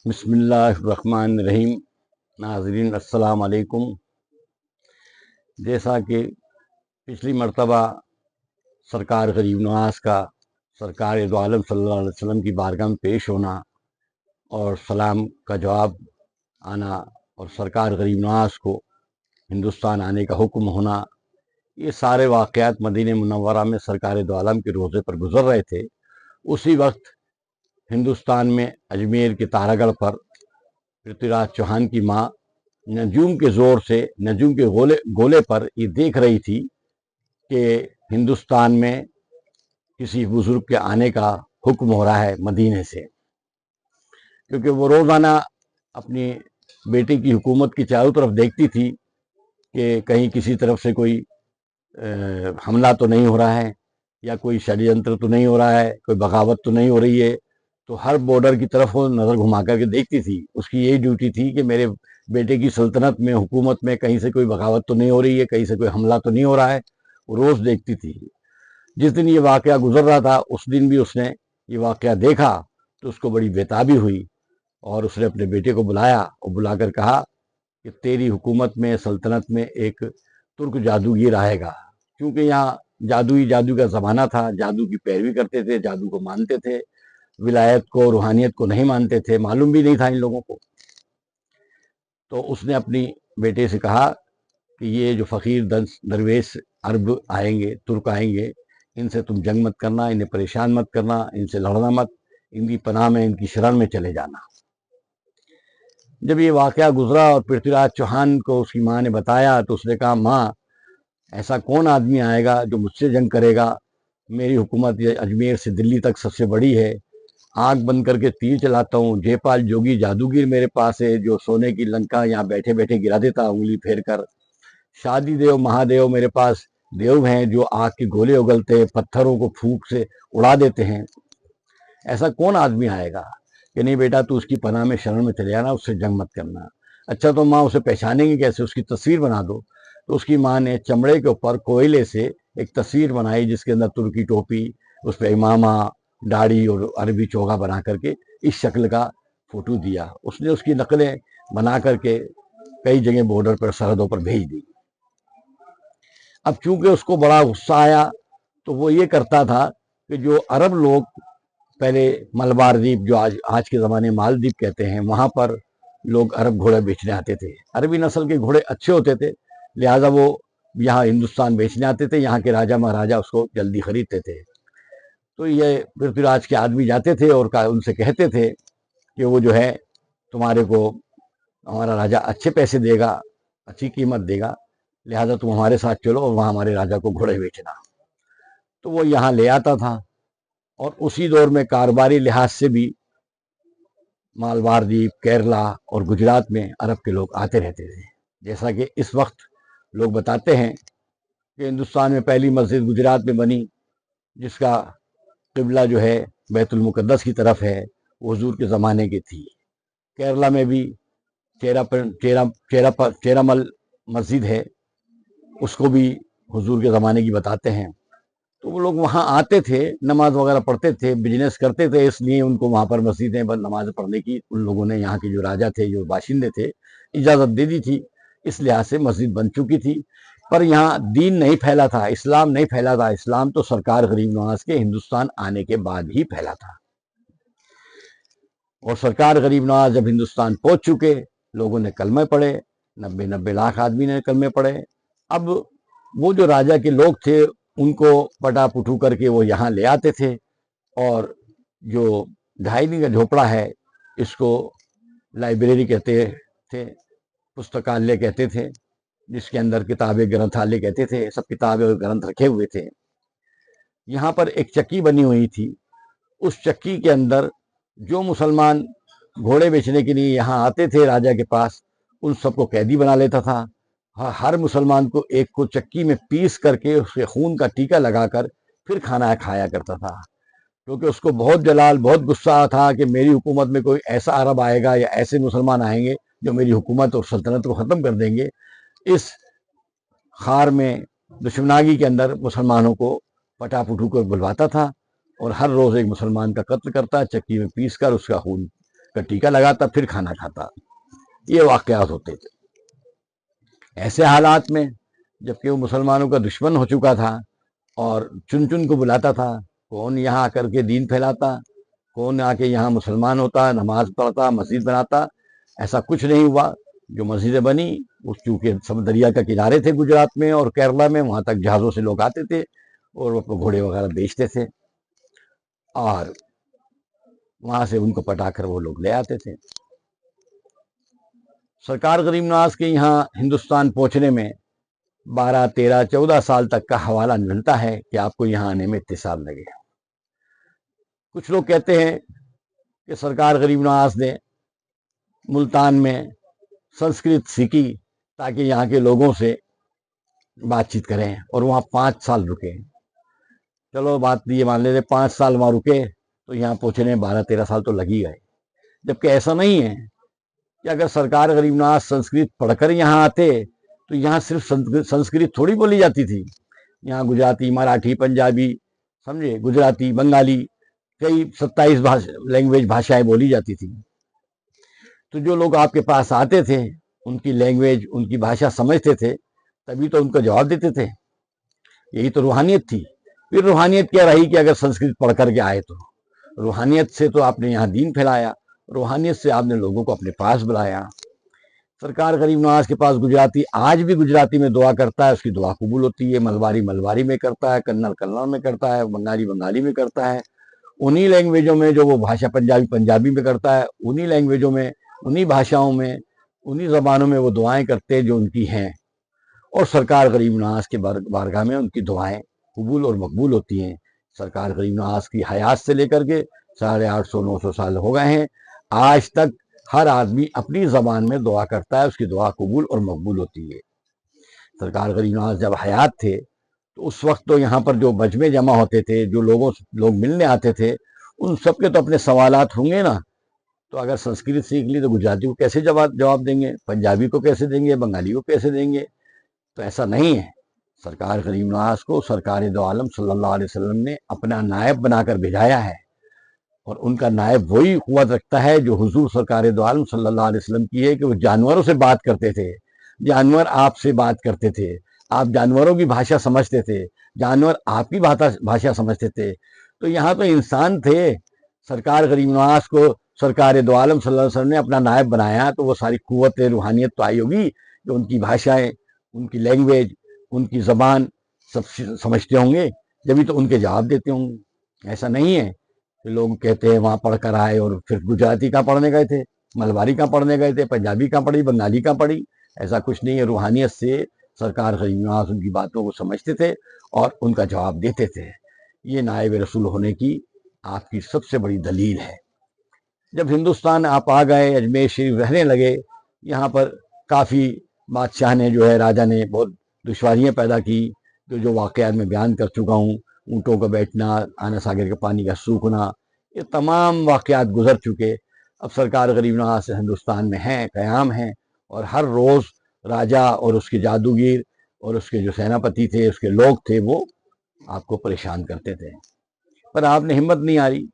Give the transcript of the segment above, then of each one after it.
بسم اللہ الرحمن الرحیم۔ ناظرین السلام علیکم۔ جیسا کہ پچھلی مرتبہ سرکار غریب نواز کا سرکار دو عالم صلی اللہ علیہ وسلم کی بارگاہ میں پیش ہونا اور سلام کا جواب آنا اور سرکار غریب نواز کو ہندوستان آنے کا حکم ہونا، یہ سارے واقعات مدینہ منورہ میں سرکار دو عالم کے روزے پر گزر رہے تھے۔ اسی وقت ہندوستان میں اجمیر کے تارا گڑھ پر پرتھوی راج چوہان کی ماں نجوم کے زور سے، نجوم کے گولے پر یہ دیکھ رہی تھی کہ ہندوستان میں کسی بزرگ کے آنے کا حکم ہو رہا ہے مدینے سے، کیونکہ وہ روزانہ اپنی بیٹی کی حکومت کی چاروں طرف دیکھتی تھی کہ کہیں کسی طرف سے کوئی حملہ تو نہیں ہو رہا ہے، یا کوئی شڑینتر تو نہیں ہو رہا ہے، کوئی بغاوت تو نہیں ہو رہی ہے۔ تو ہر بارڈر کی طرف وہ نظر گھما کر کے دیکھتی تھی۔ اس کی یہی ڈیوٹی تھی کہ میرے بیٹے کی سلطنت میں، حکومت میں کہیں سے کوئی بغاوت تو نہیں ہو رہی ہے، کہیں سے کوئی حملہ تو نہیں ہو رہا ہے، وہ روز دیکھتی تھی۔ جس دن یہ واقعہ گزر رہا تھا اس دن بھی اس نے یہ واقعہ دیکھا تو اس کو بڑی بےتابی ہوئی، اور اس نے اپنے بیٹے کو بلایا اور بلا کر کہا کہ تیری حکومت میں، سلطنت میں ایک ترک جادوگر آئے گا، کیونکہ یہاں جادو کا زمانہ تھا، جادو کی پیروی کرتے تھے، جادو کو مانتے تھے، ولایت کو، روحانیت کو نہیں مانتے تھے، معلوم بھی نہیں تھا ان لوگوں کو۔ تو اس نے اپنی بیٹے سے کہا کہ یہ جو فقیر درویش عرب آئیں گے، ترک آئیں گے، ان سے تم جنگ مت کرنا، انہیں پریشان مت کرنا، ان سے لڑنا مت، ان کی پناہ میں، ان کی شرن میں چلے جانا۔ جب یہ واقعہ گزرا اور پرتھوی راج چوہان کو اس کی ماں نے بتایا تو اس نے کہا، ماں ایسا کون آدمی آئے گا جو مجھ سے جنگ کرے گا؟ میری حکومت اجمیر سے دلی تک سب سے بڑی ہے، آنکھ بند کر کے تیر چلاتا ہوں، جے پال جوگی جادوگر میرے پاس ہے جو سونے کی لنکا یہاں بیٹھے بیٹھے گرا دیتا انگلی پھیر کر، شادی دیو مہادیو میرے پاس دیو ہیں جو آگ کے گولے اگلتے ہیں، پتھروں کو پھونک سے اڑا دیتے ہیں۔ ایسا کون آدمی آئے گا؟ کہ نہیں بیٹا، تو اس کی پناہ میں، شرن میں چلے جانا، اس سے جنگ مت کرنا۔ اچھا تو ماں اسے پہچانیں گے کیسے؟ اس کی تصویر بنا دو۔ تو اس کی ماں نے چمڑے کے اوپر کوئلے سے ایک تصویر بنائی جس کے اندر ترکی ٹوپی، اس پہ امامہ، داڑھی اور عربی چوگا بنا کر کے اس شکل کا فوٹو دیا۔ اس نے اس کی نقلیں بنا کر کے کئی جگہ بارڈر پر، سرحدوں پر بھیج دی۔ اب چونکہ اس کو بڑا غصہ آیا تو وہ یہ کرتا تھا کہ جو عرب لوگ پہلے ملبار دیپ، جو آج کے زمانے مالدیپ کہتے ہیں، وہاں پر لوگ عرب گھوڑے بیچنے آتے تھے۔ عربی نسل کے گھوڑے اچھے ہوتے تھے، لہٰذا وہ یہاں ہندوستان بیچنے آتے تھے، یہاں کے راجہ مہاراجہ اس کو جلدی خریدتے تھے۔ تو یہ پرتھوی راج کے آدمی جاتے تھے اور ان سے کہتے تھے کہ وہ جو ہے تمہارے کو ہمارا راجہ اچھے پیسے دے گا، اچھی قیمت دے گا، لہٰذا تم ہمارے ساتھ چلو اور وہاں ہمارے راجہ کو گھوڑے بیچنا۔ تو وہ یہاں لے آتا تھا، اور اسی دور میں کاروباری لحاظ سے بھی مالبار دیپ، کیرلا اور گجرات میں عرب کے لوگ آتے رہتے تھے۔ جیسا کہ اس وقت لوگ بتاتے ہیں کہ ہندوستان میں پہلی مسجد گجرات میں بنی، جس کا قبلہ جو ہے بیت المقدس کی طرف ہے، وہ حضور کے زمانے کی تھی۔ کیرلا میں بھی چیرامل مسجد ہے، اس کو بھی حضور کے زمانے کی بتاتے ہیں۔ تو وہ لوگ وہاں آتے تھے، نماز وغیرہ پڑھتے تھے، بزنس کرتے تھے، اس لیے ان کو وہاں پر مسجدیں نماز پڑھنے کی ان لوگوں نے، یہاں کے جو راجہ تھے، جو باشندے تھے، اجازت دے دی تھی۔ اس لحاظ سے مسجد بن چکی تھی، پر یہاں دین نہیں پھیلا تھا، اسلام نہیں پھیلا تھا۔ اسلام تو سرکار غریب نواز کے ہندوستان آنے کے بعد ہی پھیلا تھا، اور سرکار غریب نواز جب ہندوستان پہنچ چکے، لوگوں نے کلمے پڑھے، 90 لاکھ آدمی نے کلمے پڑھے۔ اب وہ جو راجہ کے لوگ تھے ان کو پٹا پٹھو کر کے وہ یہاں لے آتے تھے، اور جو ڈھائی کا جھوپڑا ہے، اس کو لائبریری کہتے تھے، پستکالیہ کہتے تھے، جس کے اندر کتابیں، گرنتھالیہ کہتے تھے، سب کتابیں اور گرنتھ رکھے ہوئے تھے۔ یہاں پر ایک چکی بنی ہوئی تھی، اس چکی کے اندر جو مسلمان گھوڑے بیچنے کے لیے یہاں آتے تھے راجہ کے پاس، ان سب کو قیدی بنا لیتا تھا۔ ہر مسلمان کو ایک کو چکی میں پیس کر کے اس کے خون کا ٹیکا لگا کر پھر کھانا کھایا کرتا تھا، کیونکہ اس کو بہت جلال، بہت غصہ تھا کہ میری حکومت میں کوئی ایسا عرب آئے گا یا ایسے مسلمان آئیں گے جو میری حکومت اور سلطنت کو ختم کر دیں گے۔ اس خار میں، دشمناگی کے اندر مسلمانوں کو پٹا پٹھو کو بلواتا تھا، اور ہر روز ایک مسلمان کا قتل کرتا، چکی میں پیس کر اس کا خون کا ٹیکا لگاتا پھر کھانا کھاتا. یہ واقعات ہوتے تھے. ایسے حالات میں جبکہ وہ مسلمانوں کا دشمن ہو چکا تھا اور چن چن کو بلاتا تھا، کون یہاں آ کر کے دین پھیلاتا، کون آ کے یہاں مسلمان ہوتا، نماز پڑھتا، مسجد بناتا. ایسا کچھ نہیں ہوا. جو مسجدیں بنی وہ چونکہ دریا کا کنارے تھے گجرات میں اور کیرلا میں، وہاں تک جہازوں سے لوگ آتے تھے اور وہ گھوڑے وغیرہ بیچتے تھے اور وہاں سے ان کو پٹا کر وہ لوگ لے آتے تھے. سرکار غریب نواز کے یہاں ہندوستان پہنچنے میں 12، 13، 14 سال تک کا حوالہ ملتا ہے کہ آپ کو یہاں آنے میں اتنے سال لگے. کچھ لوگ کہتے ہیں کہ سرکار غریب نواز نے ملتان میں سنسکرت سیکھی تاکہ یہاں کے لوگوں سے بات چیت کریں اور وہاں 5 سال رکے. چلو بات یہ مان لیتے 5 سال وہاں رکے تو یہاں پہنچنے 12، 13 سال تو لگ ہی گئے. جبکہ ایسا نہیں ہے کہ اگر سرکار غریب نواز سنسکرت پڑھ کر یہاں آتے تو یہاں صرف سنسکرت تھوڑی بولی جاتی تھی. یہاں گجراتی، مراٹھی، پنجابی، سمجھے، گجراتی، بنگالی، کئی 27 لینگویج بھاشائیں بولی جاتی تھی. تو جو لوگ آپ کے پاس آتے تھے ان کی لینگویج، ان کی بھاشا سمجھتے تھے تبھی تو ان کو جواب دیتے تھے. یہی تو روحانیت تھی. پھر روحانیت کیا رہی کہ اگر سنسکرت پڑھ کر کے آئے تو روحانیت سے تو آپ نے یہاں دین پھیلایا، روحانیت سے آپ نے لوگوں کو اپنے پاس بلایا. سرکار غریب نواز کے پاس گجراتی آج بھی گجراتی میں دعا کرتا ہے، اس کی دعا قبول ہوتی ہے. ملواری ملواری میں کرتا ہے، کنڑ کنڑ میں کرتا ہے، بنگالی بنگالی میں کرتا ہے. انہی لینگویجوں میں جو وہ بھاشا پنجابی پنجابی میں کرتا ہے، انہی لینگویجوں میں، انہی بھاشاؤں میں، انہی زبانوں میں وہ دعائیں کرتے جو ان کی ہیں. اور سرکار غریب نواز کے بارگاہ میں ان کی دعائیں قبول اور مقبول ہوتی ہیں. سرکار غریب نواز کی حیات سے لے کر کے 850، 900 سال ہو گئے ہیں. آج تک ہر آدمی اپنی زبان میں دعا کرتا ہے، اس کی دعا قبول اور مقبول ہوتی ہے. سرکار غریب نواز جب حیات تھے تو اس وقت تو یہاں پر جو مجمع جمع ہوتے تھے، جو لوگ ملنے آتے تھے، ان سب کے تو اپنے سوالات ہوں گے نا. تو اگر سنسکرت سیکھ لی تو گجراتی کو کیسے جواب دیں گے، پنجابی کو کیسے دیں گے، بنگالی کو کیسے دیں گے؟ تو ایسا نہیں ہے. سرکار غریب نواز کو سرکار دو عالم صلی اللہ علیہ وسلم نے اپنا نائب بنا کر بھیجایا ہے اور ان کا نائب وہی قوت رکھتا ہے جو حضور سرکار دو عالم صلی اللہ علیہ وسلم کی ہے کہ وہ جانوروں سے بات کرتے تھے. جانور آپ سے بات کرتے تھے، آپ جانوروں کی بھاشا سمجھتے تھے، جانور آپ کی بھاشا سمجھتے تھے. تو یہاں تو انسان تھے. سرکار غریب نواز کو سرکار دو عالم صلی اللہ علیہ وسلم نے اپنا نائب بنایا تو وہ ساری قوت روحانیت تو آئی ہوگی کہ ان کی بھاشائیں، ان کی لینگویج، ان کی زبان سب سمجھتے ہوں گے، جبھی تو ان کے جواب دیتے ہوں گے. ایسا نہیں ہے کہ لوگ کہتے ہیں وہاں پڑھ کر آئے اور پھر گجراتی کہاں پڑھنے گئے تھے، ملواری کہاں پڑھنے گئے تھے، پنجابی کہاں پڑھی، بنگالی کہاں پڑھی. ایسا کچھ نہیں ہے. روحانیت سے سرکار غریب نواز ان کی باتوں کو سمجھتے تھے اور ان کا جواب دیتے تھے. یہ نائب رسول ہونے کی آپ کی سب سے بڑی دلیل ہے. جب ہندوستان آپ آ گئے، اجمیر شریف رہنے لگے، یہاں پر کافی بادشاہ نے جو ہے، راجا نے بہت دشواریاں پیدا کی جو واقعات میں بیان کر چکا ہوں. اونٹوں کا بیٹھنا، آنا ساگر کے پانی کا سوکھنا، یہ تمام واقعات گزر چکے. اب سرکار غریب نواز سے ہندوستان میں ہیں، قیام ہیں، اور ہر روز راجا اور اس کے جادوگر اور اس کے جو سیناپتی تھے، اس کے لوگ تھے، وہ آپ کو پریشان کرتے تھے. پر آپ نے ہمت نہیں ہاری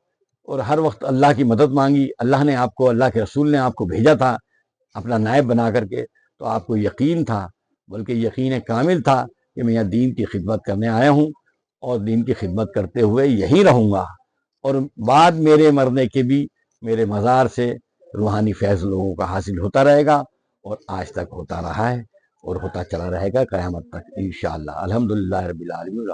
اور ہر وقت اللہ کی مدد مانگی. اللہ نے آپ کو، اللہ کے رسول نے آپ کو بھیجا تھا اپنا نائب بنا کر کے. تو آپ کو یقین تھا، بلکہ یقین کامل تھا کہ میں یہاں دین کی خدمت کرنے آیا ہوں اور دین کی خدمت کرتے ہوئے یہیں رہوں گا، اور بعد میرے مرنے کے بھی میرے مزار سے روحانی فیض لوگوں کا حاصل ہوتا رہے گا، اور آج تک ہوتا رہا ہے اور ہوتا چلا رہے گا قیامت تک انشاءاللہ. الحمدللہ رب العالمین.